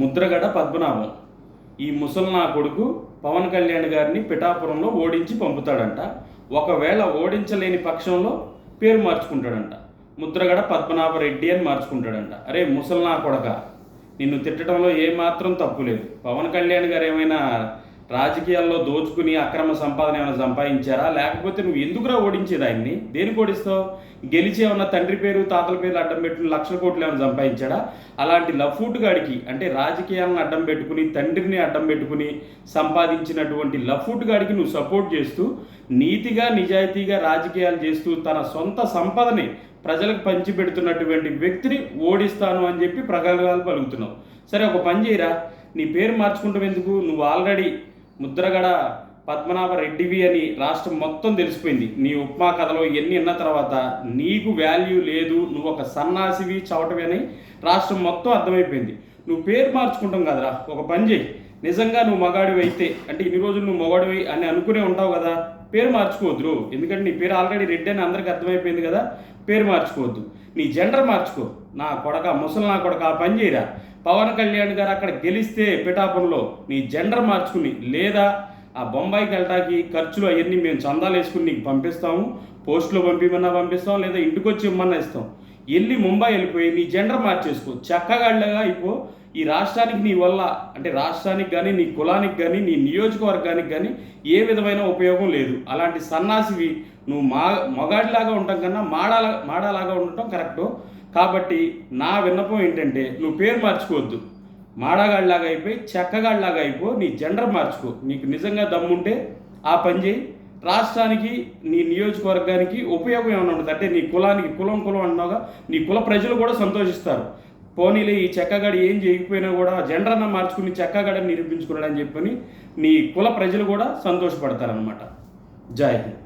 ముద్రగడ పద్మనాభం ఈ ముసల్నా కొడుకు పవన్ కళ్యాణ్ గారిని పిఠాపురంలో ఓడించి పంపుతాడంట. ఒకవేళ ఓడించలేని పక్షంలో పేరు మార్చుకుంటాడంట. ముద్రగడ పద్మనాభరెడ్డి అని మార్చుకుంటాడంట. అరే ముసల్నా కొడక, నిన్ను తిట్టడంలో ఏమాత్రం తప్పు లేదు. పవన్ కళ్యాణ్ గారు ఏమైనా రాజకీయాల్లో దోచుకుని అక్రమ సంపాదన ఏమైనా సంపాదించారా? లేకపోతే నువ్వు ఎందుకురా ఓడించేది ఆయన్ని? దేనికి ఓడిస్తావు? గెలిచి ఏమన్నా తండ్రి పేరు తాతల పేర్లు అడ్డం పెట్టుకుని లక్షల కోట్లు ఏమైనా సంపాదించాడా? అలాంటి లఫూట్ గాడికి, అంటే రాజకీయాలను అడ్డం పెట్టుకుని తండ్రిని అడ్డం పెట్టుకుని సంపాదించినటువంటి లఫూట్ గాడికి నువ్వు సపోర్ట్ చేస్తూ నీతిగా నిజాయితీగా రాజకీయాలు చేస్తూ తన సొంత సంపదని ప్రజలకు పంచిపెడుతున్నటువంటి వ్యక్తిని ఓడిస్తాను అని చెప్పి ప్రగల్భాలు పలుకుతున్నావు. సరే, ఒక పని చేయరా, నీ పేరు మార్చుకుంటావు ఎందుకు? నువ్వు ఆల్రెడీ ముద్రగడ పద్మనాభరెడ్డివి అని రాష్ట్రం మొత్తం తెలిసిపోయింది. నీ ఉప్మా కథలో ఎన్ని విన్న తర్వాత నీకు వాల్యూ లేదు, నువ్వు ఒక సన్నాసివి చవటవి అని రాష్ట్రం మొత్తం అర్థమైపోయింది. నువ్వు పేరు మార్చుకుంటాం కదరా, ఒక పని చేయి. నిజంగా నువ్వు మగాడివి అయితే, అంటే ఇన్ని రోజులు నువ్వు మగాడివి అని అనుకునే ఉంటావు కదా, పేరు మార్చుకోవద్దు. ఎందుకంటే నీ పేరు ఆల్రెడీ రెడ్డి అని అందరికీ అర్థమైపోయింది కదా, పేరు మార్చుకోవద్దు. నీ జెండర్ మార్చుకో. నా కొడక, ముసలి నా కొడక, ఆ పని చేయరా. పవన్ కళ్యాణ్ గారు అక్కడ గెలిస్తే పిఠాపురంలో నీ జెండర్ మార్చుకుని, లేదా ఆ బొంబాయికి వెళ్ళటానికి ఖర్చులు అవన్నీ మేము చందాలు వేసుకుని నీకు పంపిస్తాము, పోస్టులో పంపిమన్నా పంపిస్తాం, లేదా ఇంటికి వచ్చి ఇమ్మన్నా ఇస్తాం. వెళ్ళి ముంబై వెళ్ళిపోయి నీ జెండర్ మార్చేసుకో, చక్కగాళ్ళగా అయిపో. ఈ రాష్ట్రానికి నీ వల్ల, అంటే రాష్ట్రానికి కానీ నీ కులానికి కానీ నీ నియోజకవర్గానికి కానీ ఏ విధమైన ఉపయోగం లేదు. అలాంటి సన్నాసివి నువ్వు మగాడిలాగా ఉండటం కన్నా మాడాలాగా ఉండటం కరెక్టు. కాబట్టి నా విన్నపం ఏంటంటే, నువ్వు పేరు మార్చుకోవద్దు. మాడగాడిలాగా అయిపోయి చెక్కగాడిలాగా అయిపో, నీ జెండర్ మార్చుకో. నీకు నిజంగా దమ్ముంటే ఆ పని చేయి. రాష్ట్రానికి నీ నియోజకవర్గానికి ఉపయోగం ఏమైనా ఉంటుంది అంటే, నీ కులానికి కులం అన్నాగా నీ కుల ప్రజలు కూడా సంతోషిస్తారు. పోనీలే, ఈ చెక్కగాడి ఏం చేయకపోయినా కూడా జెండర్ అన్న మార్చుకుని చెక్కగాడని నిరూపించుకున్నాడని చెప్పని నీ కుల ప్రజలు కూడా సంతోషపడతారనమాట. జై హింద్.